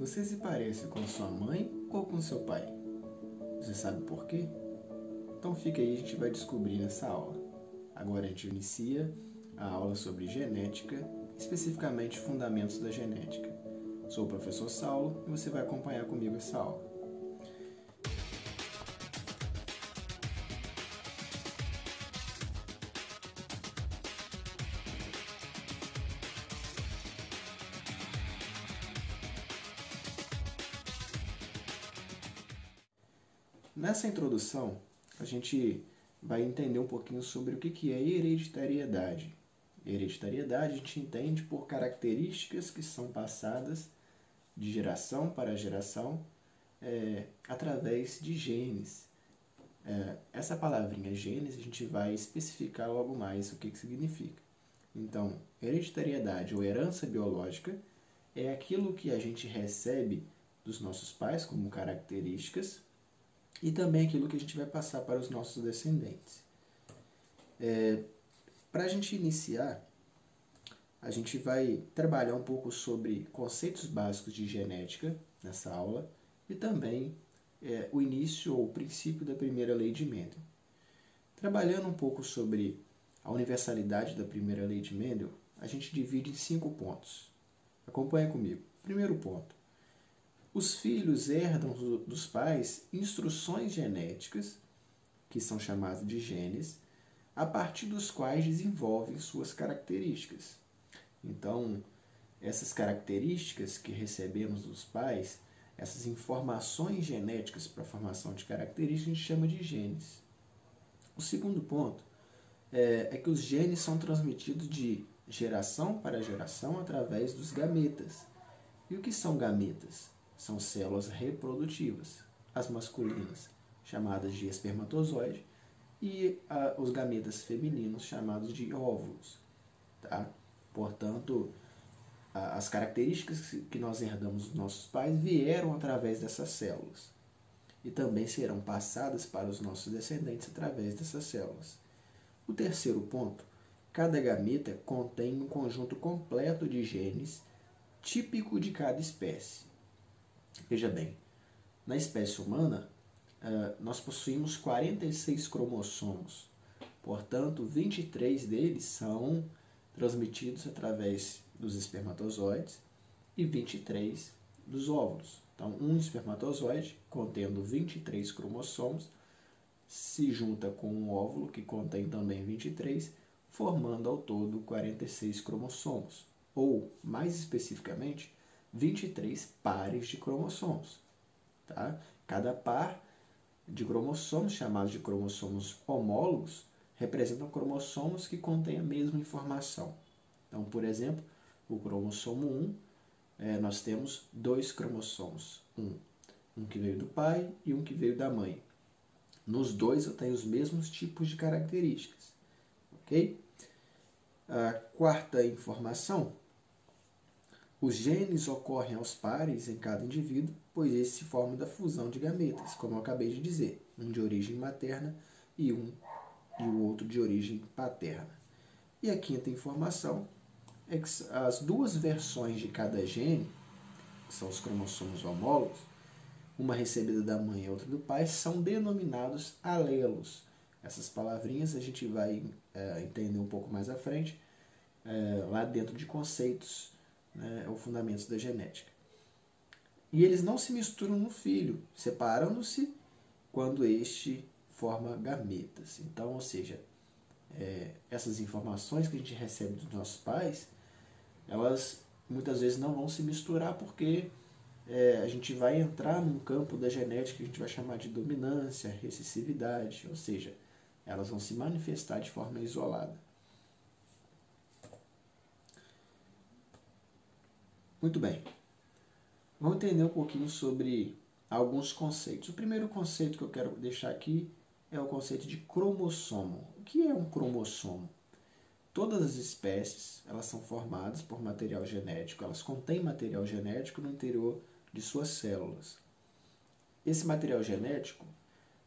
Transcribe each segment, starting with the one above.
Você se parece com sua mãe ou com seu pai? Você sabe por quê? Então fica aí, a gente vai descobrir nessa aula. Agora a gente inicia a aula sobre genética, especificamente fundamentos da genética. Sou o professor Saulo e você vai acompanhar comigo essa aula. Nessa introdução, a gente vai entender um pouquinho sobre o que é hereditariedade. Hereditariedade a gente entende por características que são passadas de geração para geração através de genes. Essa palavrinha genes a gente vai especificar logo mais o que significa. Então, hereditariedade ou herança biológica é aquilo que a gente recebe dos nossos pais como características e também aquilo que a gente vai passar para os nossos descendentes. Para a gente iniciar, a gente vai trabalhar um pouco sobre conceitos básicos de genética nessa aula e também o início ou o princípio da primeira lei de Mendel. Trabalhando um pouco sobre a universalidade da primeira lei de Mendel, a gente divide em 5 pontos. Acompanha comigo. Primeiro ponto. Os filhos herdam dos pais instruções genéticas, que são chamadas de genes, a partir dos quais desenvolvem suas características. Então, essas características que recebemos dos pais, essas informações genéticas para a formação de características, a gente chama de genes. O segundo ponto é que os genes são transmitidos de geração para geração através dos gametas. E o que são gametas? São células reprodutivas, as masculinas, chamadas de espermatozoide, e os gametas femininos, chamados de óvulos. Tá? Portanto, as características que nós herdamos dos nossos pais vieram através dessas células e também serão passadas para os nossos descendentes através dessas células. O terceiro ponto, cada gameta contém um conjunto completo de genes típico de cada espécie. Veja bem, na espécie humana, nós possuímos 46 cromossomos. Portanto, 23 deles são transmitidos através dos espermatozoides e 23 dos óvulos. Então, um espermatozoide, contendo 23 cromossomos, se junta com um óvulo, que contém também 23, formando ao todo 46 cromossomos. Ou, mais especificamente, 23 pares de cromossomos. Tá? Cada par de cromossomos, chamados de cromossomos homólogos, representam cromossomos que contêm a mesma informação. Então, por exemplo, o cromossomo 1, nós temos 2 cromossomos. Um que veio do pai e um que veio da mãe. Nos dois eu tenho os mesmos tipos de características. Ok? A quarta informação. Os genes ocorrem aos pares em cada indivíduo, pois esses se formam da fusão de gametas, como eu acabei de dizer, um de origem materna e o outro de origem paterna. E a quinta informação é que as duas versões de cada gene, que são os cromossomos homólogos, uma recebida da mãe e outra do pai, são denominados alelos. Essas palavrinhas a gente vai entender um pouco mais à frente, lá dentro de conceitos, ou fundamentos da genética. E eles não se misturam no filho, separando-se quando este forma gametas. Então, ou seja, essas informações que a gente recebe dos nossos pais, elas muitas vezes não vão se misturar porque a gente vai entrar num campo da genética que a gente vai chamar de dominância, recessividade, ou seja, elas vão se manifestar de forma isolada. Muito bem, vamos entender um pouquinho sobre alguns conceitos. O primeiro conceito que eu quero deixar aqui é o conceito de cromossomo. O que é um cromossomo? Todas as espécies elas são formadas por material genético, elas contêm material genético no interior de suas células. Esse material genético,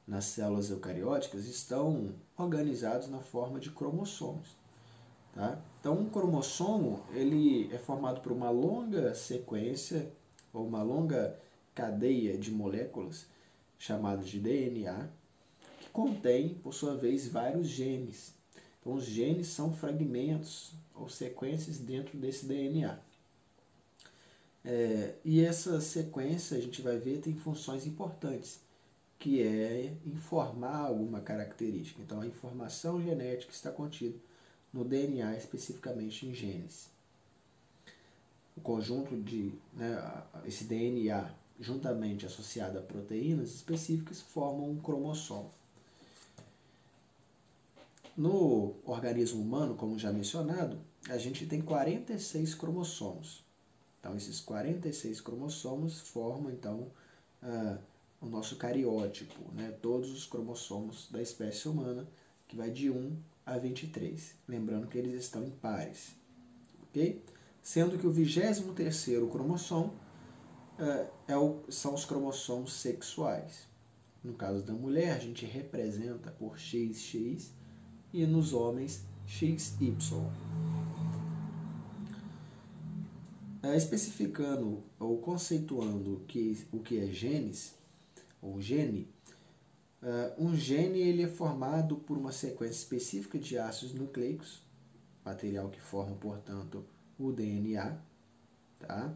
nas células eucarióticas, estão organizados na forma de cromossomos. Tá? Então, um cromossomo ele é formado por uma longa sequência ou uma longa cadeia de moléculas, chamadas de DNA, que contém, por sua vez, vários genes. Então, os genes são fragmentos ou sequências dentro desse DNA. E essa sequência, a gente vai ver, tem funções importantes, que é informar alguma característica. Então, a informação genética está contida no DNA, especificamente em genes. O conjunto de esse DNA, juntamente associado a proteínas específicas, formam um cromossomo. No organismo humano, como já mencionado, a gente tem 46 cromossomos. Então, esses 46 cromossomos formam, então, o nosso cariótipo, todos os cromossomos da espécie humana, que vai de 1 a 23. Lembrando que eles estão em pares. Ok? Sendo que o 23º cromossomo são os cromossomos sexuais. No caso da mulher, a gente representa por XX e nos homens XY. Especificando ou conceituando o que é genes, ou gene, um gene ele é formado por uma sequência específica de ácidos nucleicos, material que forma, portanto, o DNA, tá?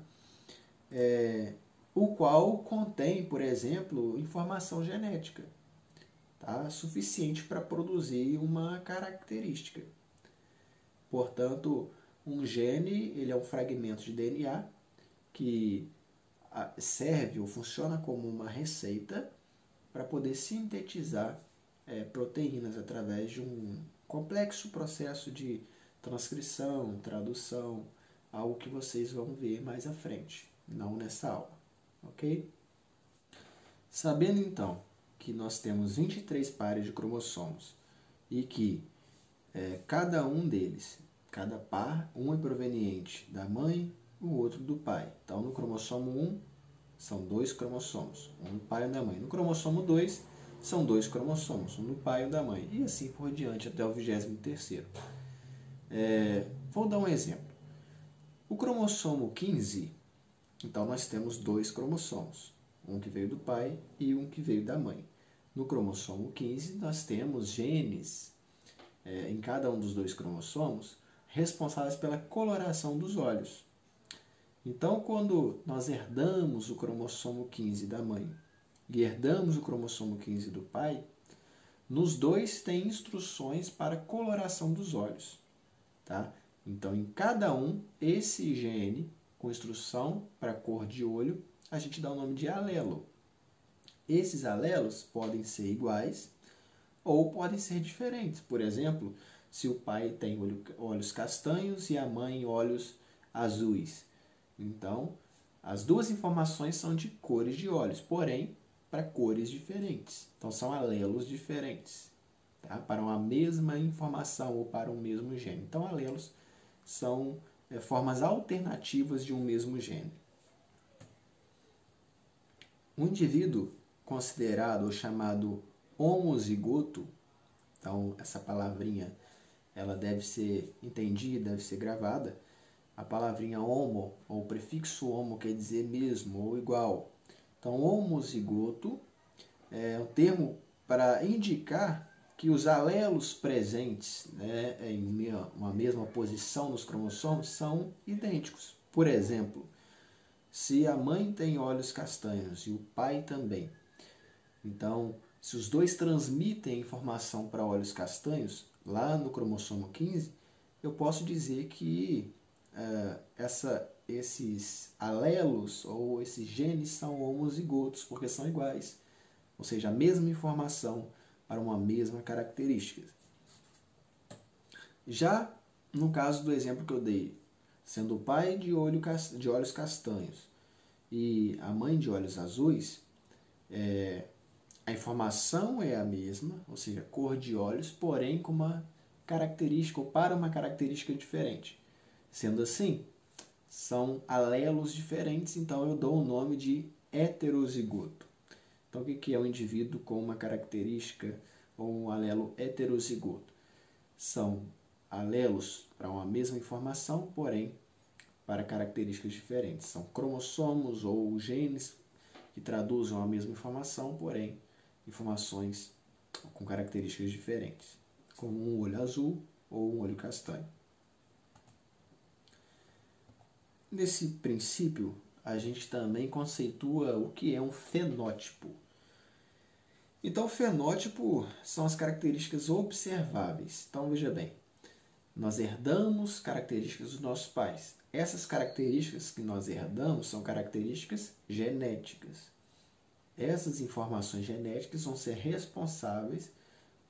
O qual contém, por exemplo, informação genética, tá? Suficiente para produzir uma característica. Portanto, um gene ele é um fragmento de DNA que serve ou funciona como uma receita para poder sintetizar proteínas através de um complexo processo de transcrição, tradução, algo que vocês vão ver mais à frente, não nessa aula, ok? Sabendo então que nós temos 23 pares de cromossomos e que cada um deles, cada par, um é proveniente da mãe, o outro do pai. Então, no cromossomo 1, são 2 cromossomos, um do pai e um da mãe. No cromossomo 2, são 2 cromossomos, um do pai e um da mãe. E assim por diante, até o 23º. Vou dar um exemplo. O cromossomo 15, então nós temos 2 cromossomos, um que veio do pai e um que veio da mãe. No cromossomo 15, nós temos genes em cada um dos 2 cromossomos responsáveis pela coloração dos olhos. Então, quando nós herdamos o cromossomo 15 da mãe e herdamos o cromossomo 15 do pai, nos dois tem instruções para coloração dos olhos. Tá? Então, em cada um, esse gene com instrução para cor de olho, a gente dá o nome de alelo. Esses alelos podem ser iguais ou podem ser diferentes. Por exemplo, se o pai tem olhos castanhos e a mãe olhos azuis. Então, as duas informações são de cores de olhos, porém, para cores diferentes. Então, são alelos diferentes, tá? Para uma mesma informação ou para um mesmo gene. Então, alelos são formas alternativas de um mesmo gene. Um indivíduo considerado ou chamado homozigoto, então, essa palavrinha ela deve ser entendida, deve ser gravada. A palavrinha homo, ou o prefixo homo, quer dizer mesmo ou igual. Então, homozigoto é um termo para indicar que os alelos presentes em uma mesma posição nos cromossomos são idênticos. Por exemplo, se a mãe tem olhos castanhos e o pai também, então, se os dois transmitem informação para olhos castanhos, lá no cromossomo 15, eu posso dizer que esses alelos ou esses genes são homozigotos, porque são iguais. Ou seja, a mesma informação para uma mesma característica. Já no caso do exemplo que eu dei, sendo o pai de olhos castanhos e a mãe de olhos azuis, a informação é a mesma, ou seja, cor de olhos, porém com uma característica ou para uma característica diferente. Sendo assim, são alelos diferentes, então eu dou o nome de heterozigoto. Então, o que é um indivíduo com uma característica ou um alelo heterozigoto? São alelos para uma mesma informação, porém para características diferentes. São cromossomos ou genes que traduzem a mesma informação, porém, informações com características diferentes, como um olho azul ou um olho castanho. Nesse princípio, a gente também conceitua o que é um fenótipo. Então, o fenótipo são as características observáveis. Então, veja bem, nós herdamos características dos nossos pais. Essas características que nós herdamos são características genéticas. Essas informações genéticas vão ser responsáveis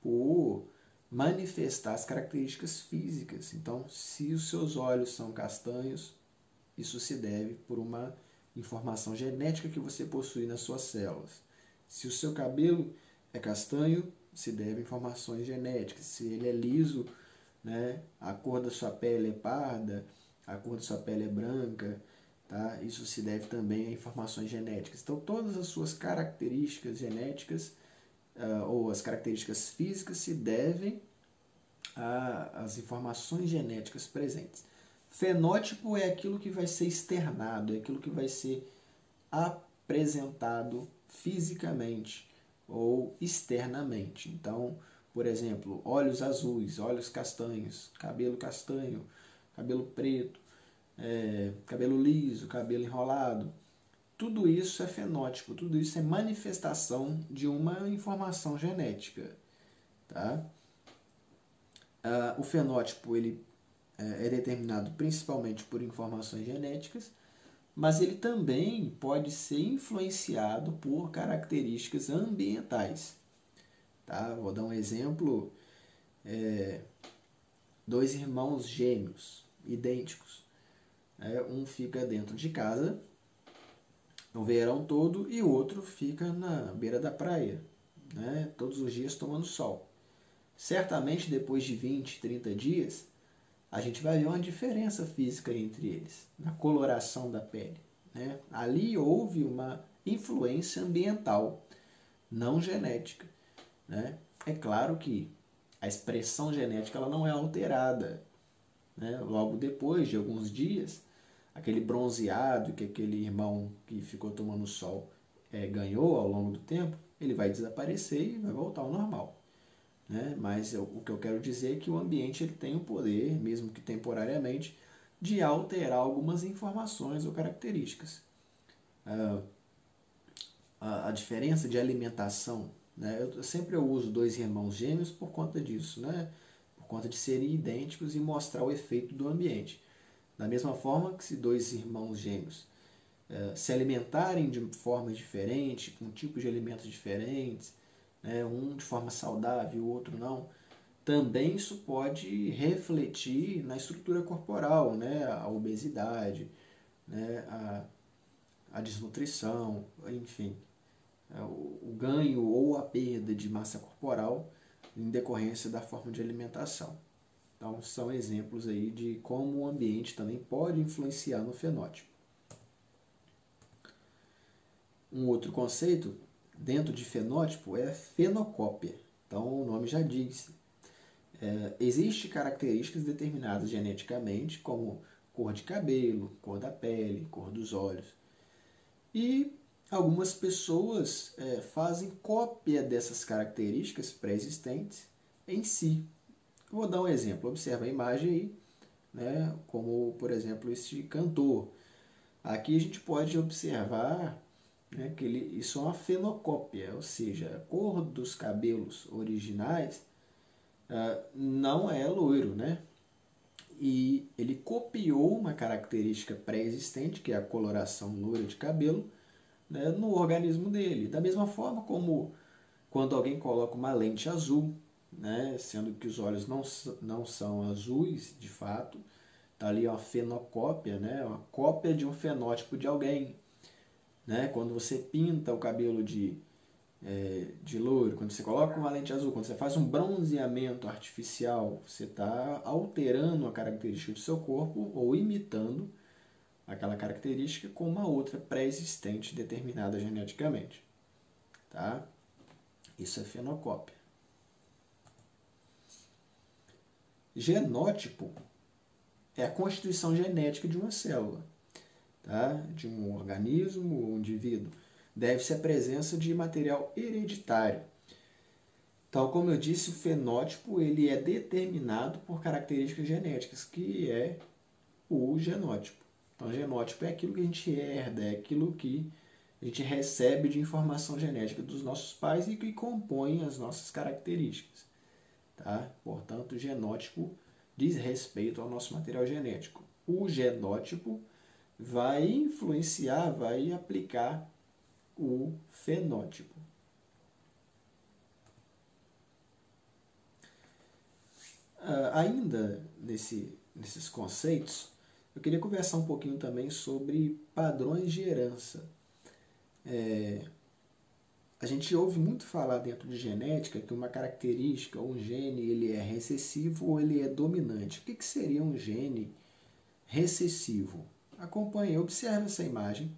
por manifestar as características físicas. Então, se os seus olhos são castanhos, isso se deve por uma informação genética que você possui nas suas células. Se o seu cabelo é castanho, se deve a informações genéticas. Se ele é liso, né, a cor da sua pele é parda, a cor da sua pele é branca, tá? Isso se deve também a informações genéticas. Então, todas as suas características genéticas ou as características físicas se devem às informações genéticas presentes. Fenótipo é aquilo que vai ser externado, é aquilo que vai ser apresentado fisicamente ou externamente. Então, por exemplo, olhos azuis, olhos castanhos, cabelo castanho, cabelo preto, cabelo liso, cabelo enrolado. Tudo isso é fenótipo, tudo isso é manifestação de uma informação genética. Tá? O fenótipo ele é determinado principalmente por informações genéticas, mas ele também pode ser influenciado por características ambientais. Tá? Vou dar um exemplo. Dois irmãos gêmeos, idênticos. Um fica dentro de casa o verão todo e o outro fica na beira da praia, né? Todos os dias tomando sol. Certamente depois de 20, 30 dias, a gente vai ver uma diferença física entre eles, na coloração da pele. Né? Ali houve uma influência ambiental, não genética. Né? É claro que a expressão genética ela não é alterada. Né? Logo depois de alguns dias, aquele bronzeado que aquele irmão que ficou tomando sol ganhou ao longo do tempo, ele vai desaparecer e vai voltar ao normal. Né? Mas o que eu quero dizer é que o ambiente ele tem o poder, mesmo que temporariamente, de alterar algumas informações ou características. A diferença de alimentação, né? Eu uso dois irmãos gêmeos por conta disso, né? Por conta de serem idênticos e mostrar o efeito do ambiente. Da mesma forma que se dois irmãos gêmeos se alimentarem de formas diferentes, com tipos de alimentos diferentes, um de forma saudável, o outro não, também isso pode refletir na estrutura corporal, né? A obesidade, né? A desnutrição, enfim, o ganho ou a perda de massa corporal em decorrência da forma de alimentação. Então, são exemplos aí de como o ambiente também pode influenciar no fenótipo. Um outro conceito dentro de fenótipo é a fenocópia. Então, o nome já diz. Existem características determinadas geneticamente, como cor de cabelo, cor da pele, cor dos olhos. E algumas pessoas fazem cópia dessas características pré-existentes em si. Eu vou dar um exemplo. Observa a imagem aí, né? Como, por exemplo, este cantor. Aqui a gente pode observar, né, que isso é uma fenocópia, ou seja, a cor dos cabelos originais não é loiro, né? E ele copiou uma característica pré-existente, que é a coloração loira de cabelo, né, no organismo dele. Da mesma forma como quando alguém coloca uma lente azul, né, sendo que os olhos não são azuis, de fato, está ali uma fenocópia, né, uma cópia de um fenótipo de alguém. Né? Quando você pinta o cabelo de loiro, quando você coloca uma lente azul, quando você faz um bronzeamento artificial, você está alterando a característica do seu corpo ou imitando aquela característica com uma outra pré-existente determinada geneticamente. Tá? Isso é fenocópia. Genótipo é a constituição genética de uma célula, tá? De um organismo ou um indivíduo. Deve-se a presença de material hereditário. Então, como eu disse, o fenótipo ele é determinado por características genéticas, que é o genótipo. Então, genótipo é aquilo que a gente herda, é aquilo que a gente recebe de informação genética dos nossos pais e que compõe as nossas características. Tá? Portanto, o genótipo diz respeito ao nosso material genético. O genótipo vai influenciar, vai aplicar o fenótipo. Ainda nesses conceitos, eu queria conversar um pouquinho também sobre padrões de herança. A gente ouve muito falar dentro de genética que uma característica, um gene, ele é recessivo ou ele é dominante. O que seria um gene recessivo? Acompanhe, observe essa imagem.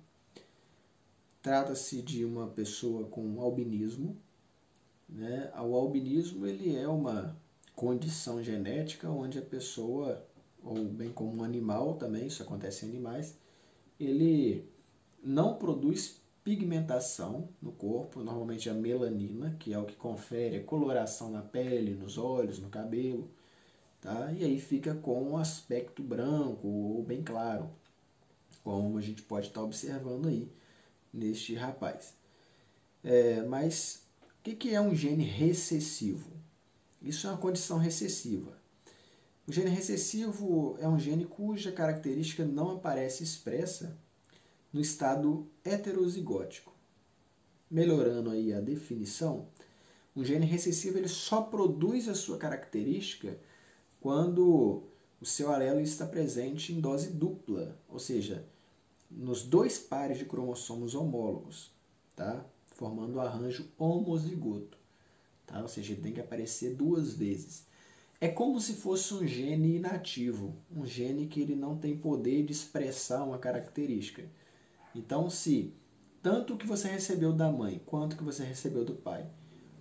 Trata-se de uma pessoa com albinismo. Né? O albinismo ele é uma condição genética onde a pessoa, ou bem como um animal também, isso acontece em animais, ele não produz pigmentação no corpo, normalmente a melanina, que é o que confere a coloração na pele, nos olhos, no cabelo, tá? E aí fica com um aspecto branco ou bem claro, como a gente pode estar observando aí neste rapaz. Mas o que é um gene recessivo? Isso é uma condição recessiva. O gene recessivo é um gene cuja característica não aparece expressa no estado heterozigótico. Melhorando aí a definição, um gene recessivo ele só produz a sua característica quando o seu alelo está presente em dose dupla, ou seja, nos dois pares de cromossomos homólogos, tá? Formando o arranjo homozigoto. Tá? Ou seja, ele tem que aparecer duas vezes. É como se fosse um gene inativo, um gene que ele não tem poder de expressar uma característica. Então, se tanto o que você recebeu da mãe quanto o que você recebeu do pai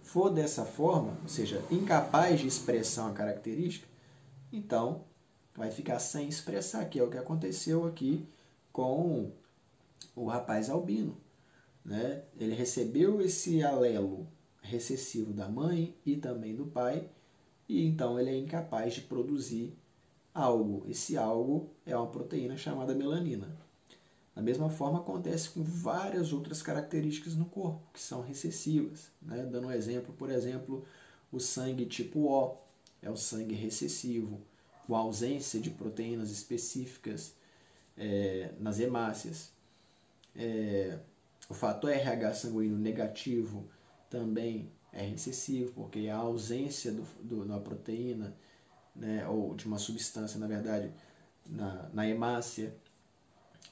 for dessa forma, ou seja, incapaz de expressar uma característica, então vai ficar sem expressar, que é o que aconteceu aqui com o rapaz albino. Né? Ele recebeu esse alelo recessivo da mãe e também do pai, e então ele é incapaz de produzir algo. Esse algo é uma proteína chamada melanina. Da mesma forma acontece com várias outras características no corpo, que são recessivas. Né? Dando um exemplo, por exemplo, o sangue tipo O é o sangue recessivo, com ausência de proteínas específicas nas hemácias. O fator RH sanguíneo negativo também é recessivo, porque a ausência da proteína, né, ou de uma substância, na verdade, na hemácia.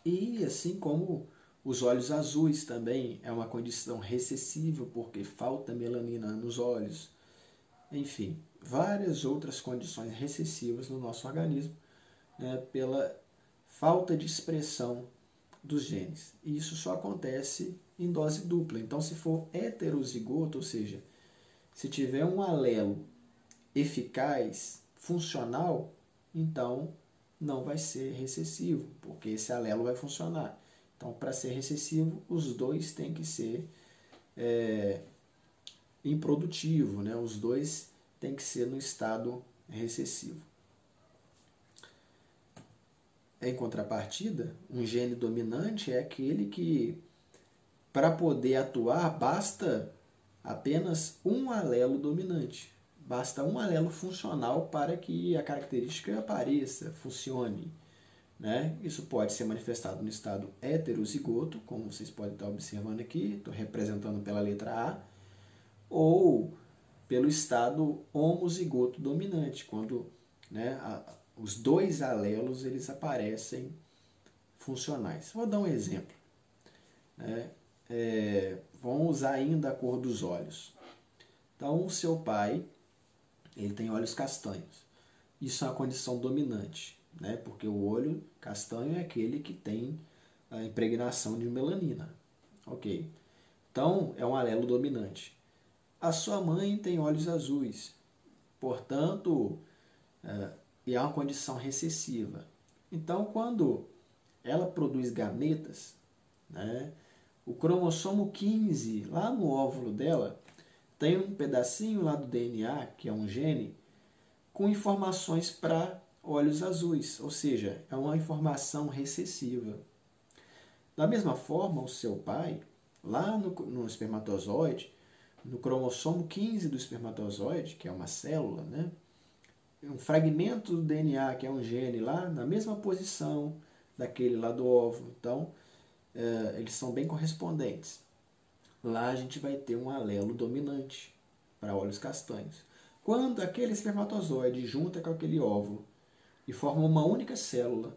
E assim como os olhos azuis também é uma condição recessiva, porque falta melanina nos olhos. Enfim, várias outras condições recessivas no nosso organismo, né, pela falta de expressão dos genes. E isso só acontece em dose dupla. Então, se for heterozigoto, ou seja, se tiver um alelo eficaz, funcional, então não vai ser recessivo, porque esse alelo vai funcionar. Então, para ser recessivo, os dois têm que ser improdutivo, né? Os dois têm que ser no estado recessivo. Em contrapartida, um gene dominante é aquele que, para poder atuar, basta apenas um alelo dominante. Basta um alelo funcional para que a característica apareça, funcione. Né? Isso pode ser manifestado no estado heterozigoto, como vocês podem estar observando aqui, estou representando pela letra A, ou pelo estado homozigoto dominante, quando, né, os dois alelos eles aparecem funcionais. Vou dar um exemplo. Né? Vamos usar ainda a cor dos olhos. Então, o seu pai ele tem olhos castanhos. Isso é uma condição dominante, né? Porque o olho castanho é aquele que tem a impregnação de melanina. Ok. Então, é um alelo dominante. A sua mãe tem olhos azuis. Portanto, é uma condição recessiva. Então, quando ela produz gametas, né, o cromossomo 15, lá no óvulo dela, tem um pedacinho lá do DNA, que é um gene, com informações para olhos azuis, ou seja, é uma informação recessiva. Da mesma forma, o seu pai, lá no espermatozoide, no cromossomo 15 do espermatozoide, que é uma célula, né, um fragmento do DNA, que é um gene, lá na mesma posição daquele lá do óvulo. Então, eles são bem correspondentes. Lá a gente vai ter um alelo dominante para olhos castanhos. Quando aquele espermatozoide junta com aquele óvulo e forma uma única célula,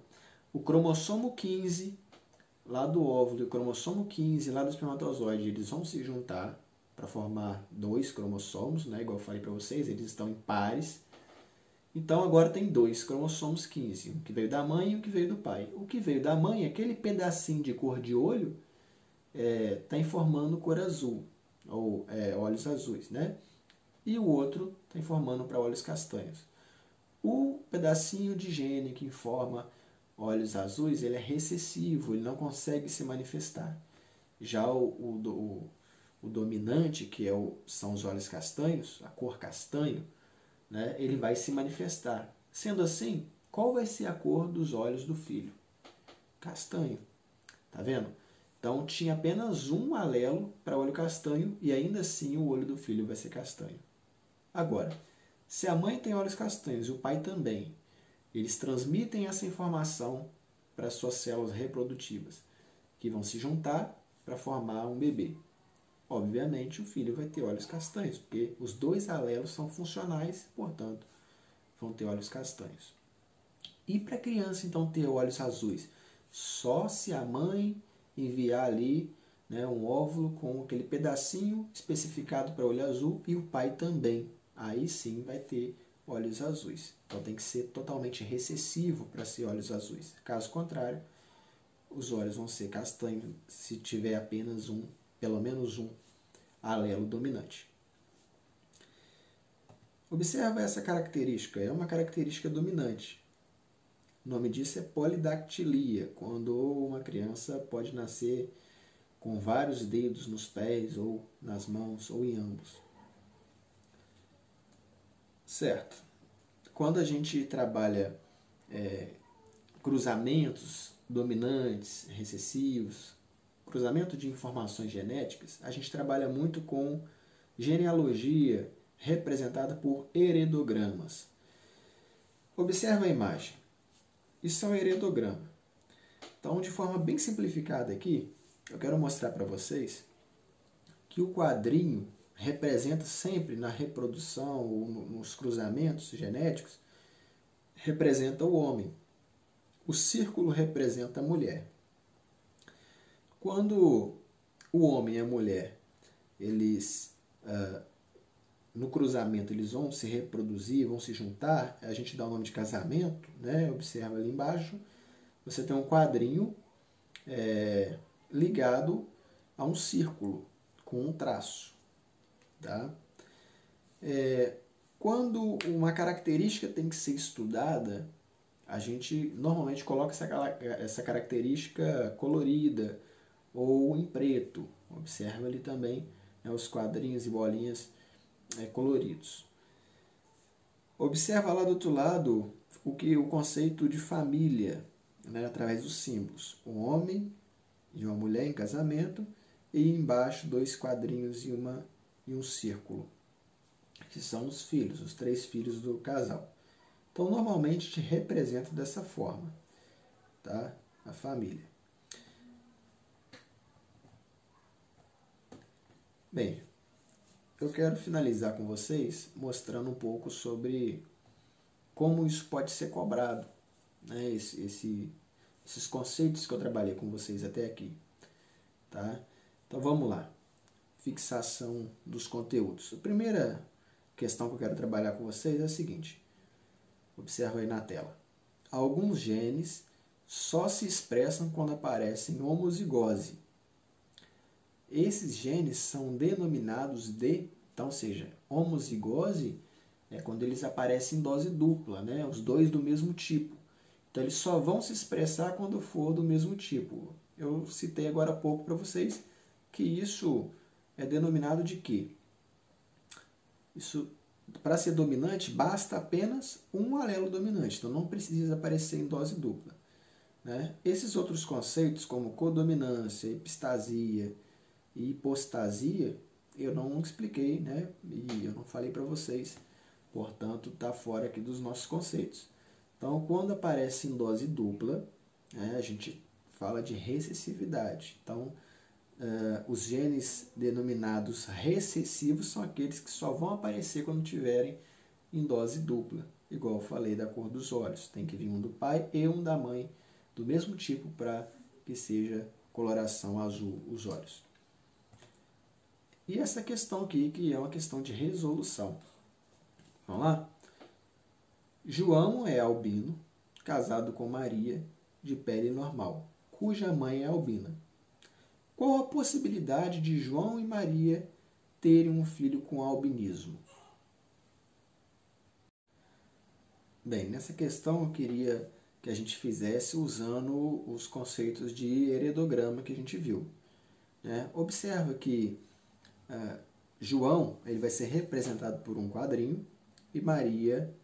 o cromossomo 15 lá do óvulo e o cromossomo 15 lá do espermatozoide, eles vão se juntar para formar dois cromossomos, né? Igual eu falei para vocês, eles estão em pares. Então agora tem dois cromossomos 15, um que veio da mãe e um que veio do pai. O que veio da mãe, aquele pedacinho de cor de olho, está informando cor azul, ou olhos azuis, né? E o outro está informando para olhos castanhos. O pedacinho de gene que informa olhos azuis, ele é recessivo, ele não consegue se manifestar. Já o dominante, que são os olhos castanhos, a cor castanho, né, ele vai se manifestar. Sendo assim, qual vai ser a cor dos olhos do filho? Castanho. Tá vendo? Então tinha apenas um alelo para olho castanho e ainda assim o olho do filho vai ser castanho. Agora, se a mãe tem olhos castanhos e o pai também, eles transmitem essa informação para suas células reprodutivas, que vão se juntar para formar um bebê. Obviamente, o filho vai ter olhos castanhos, porque os dois alelos são funcionais, portanto, vão ter olhos castanhos. E para a criança, então, ter olhos azuis? Só se a mãe enviar ali, né, um óvulo com aquele pedacinho especificado para olho azul e o pai também. Aí sim vai ter olhos azuis. Então tem que ser totalmente recessivo para ser olhos azuis. Caso contrário, os olhos vão ser castanhos se tiver apenas pelo menos um alelo dominante. Observa essa característica, é uma característica dominante. O nome disso é polidactilia, quando uma criança pode nascer com vários dedos nos pés ou nas mãos ou em ambos. Certo. Quando a gente trabalha cruzamentos dominantes, recessivos, cruzamento de informações genéticas, a gente trabalha muito com genealogia representada por heredogramas. Observa a imagem. Isso é um heredograma. Então, de forma bem simplificada aqui, eu quero mostrar para vocês que o quadrinho representa sempre na reprodução ou nos cruzamentos genéticos, representa o homem. O círculo representa a mulher. Quando o homem e a mulher, eles no cruzamento, eles vão se reproduzir, vão se juntar, a gente dá o nome de casamento, né? Observa ali embaixo, você tem um quadrinho ligado a um círculo com um traço. Tá? Quando uma característica tem que ser estudada, a gente normalmente coloca essa característica colorida ou em preto. Observa ali também, né, os quadrinhos e bolinhas coloridos. Observa lá do outro lado o conceito de família, né, através dos símbolos. Um homem e uma mulher em casamento e embaixo dois quadrinhos e um círculo, que são os filhos, os 3 filhos do casal. Então, normalmente, te representa dessa forma, tá? A família. Bem, eu quero finalizar com vocês mostrando um pouco sobre como isso pode ser cobrado, né? Esses conceitos que eu trabalhei com vocês até aqui, tá? Então, vamos lá. Fixação dos conteúdos. A primeira questão que eu quero trabalhar com vocês é a seguinte. Observa aí na tela. Alguns genes só se expressam quando aparecem homozigose. Esses genes são denominados então, ou seja, homozigose é quando eles aparecem em dose dupla, né? Os dois do mesmo tipo. Então, eles só vão se expressar quando for do mesmo tipo. Eu citei agora há pouco para vocês que isso é denominado de quê? Isso, para ser dominante, basta apenas um alelo dominante. Então, não precisa aparecer em dose dupla. Né? Esses outros conceitos, como codominância, epistasia e hipostasia, eu não expliquei, né? E eu não falei para vocês. Portanto, está fora aqui dos nossos conceitos. Então, quando aparece em dose dupla, né, a gente fala de recessividade. Então, os genes denominados recessivos são aqueles que só vão aparecer quando tiverem em dose dupla. Igual eu falei da cor dos olhos. Tem que vir um do pai e um da mãe, do mesmo tipo, para que seja coloração azul os olhos. E essa questão aqui, que é uma questão de resolução. Vamos lá? João é albino, casado com Maria, de pele normal, cuja mãe é albina. Qual a possibilidade de João e Maria terem um filho com albinismo? Bem, nessa questão eu queria que a gente fizesse usando os conceitos de heredograma que a gente viu. Né? Observa que João ele vai ser representado por um quadrinho e Maria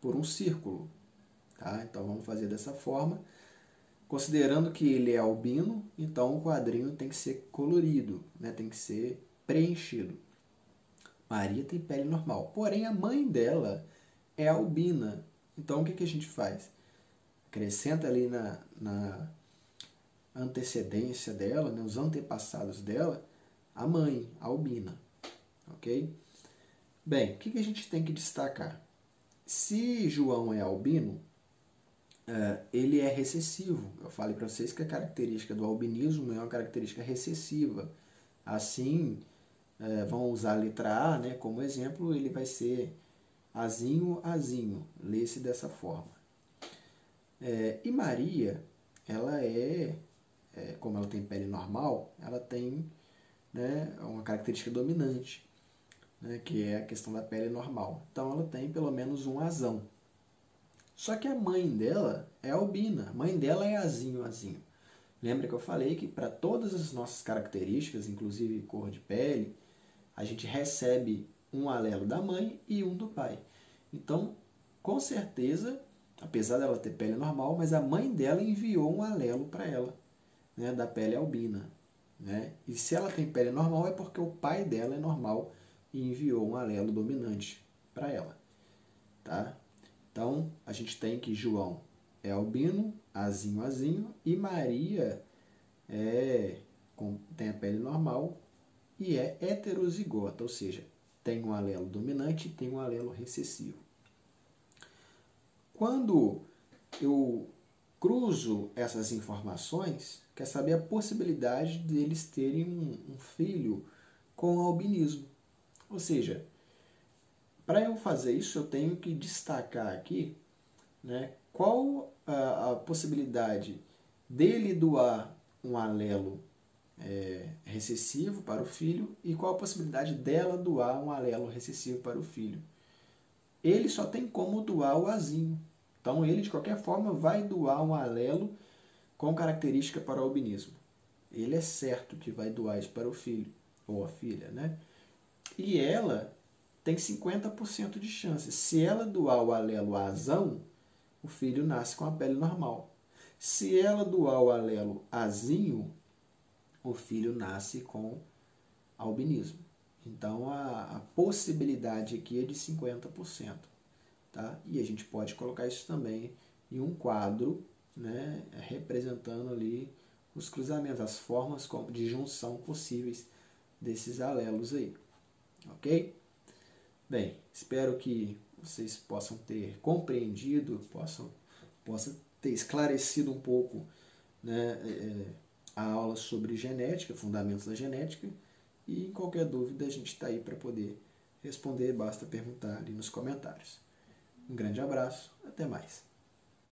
por um círculo. Tá? Então vamos fazer dessa forma. Considerando que ele é albino, então o quadrinho tem que ser colorido, né? Tem que ser preenchido. Maria tem pele normal, porém a mãe dela é albina. Então o que a gente faz? Acrescenta ali na antecedência dela, né? Os antepassados dela, a mãe, a albina. Ok? Bem, o que a gente tem que destacar? Se João é albino, ele é recessivo. Eu falei para vocês que a característica do albinismo é uma característica recessiva. Assim, vamos usar a letra A, né, como exemplo, ele vai ser azinho, azinho. Lê-se dessa forma. E Maria, ela como ela tem pele normal, ela tem, né, uma característica dominante, né, que é a questão da pele normal. Então, ela tem pelo menos um azão. Só que a mãe dela é albina, a mãe dela é azinho, azinho. Lembra que eu falei que para todas as nossas características, inclusive cor de pele, a gente recebe um alelo da mãe e um do pai. Então, com certeza, apesar dela ter pele normal, mas a mãe dela enviou um alelo para ela, né, da pele albina. Né? E se ela tem pele normal é porque o pai dela é normal e enviou um alelo dominante para ela. Tá? Então, a gente tem que João é albino, azinho, azinho, e Maria tem a pele normal e é heterozigota, ou seja, tem um alelo dominante e tem um alelo recessivo. Quando eu cruzo essas informações, quer saber a possibilidade deles terem um filho com albinismo. Ou seja, para eu fazer isso, eu tenho que destacar aqui, né, qual a possibilidade dele doar um alelo recessivo para o filho e qual a possibilidade dela doar um alelo recessivo para o filho. Ele só tem como doar o azinho. Então, ele, de qualquer forma, vai doar um alelo com característica para o albinismo. Ele é certo que vai doar isso para o filho ou a filha, né? E ela tem 50% de chance. Se ela doar o alelo azão, o filho nasce com a pele normal. Se ela doar o alelo azinho, o filho nasce com albinismo. Então, a possibilidade aqui é de 50%. Tá? E a gente pode colocar isso também em um quadro, né, representando ali os cruzamentos, as formas de junção possíveis desses alelos aí. Ok? Bem, espero que vocês possam ter compreendido, possam ter esclarecido um pouco, né, a aula sobre genética, fundamentos da genética, e qualquer dúvida a gente está aí para poder responder, basta perguntar ali nos comentários. Um grande abraço, até mais.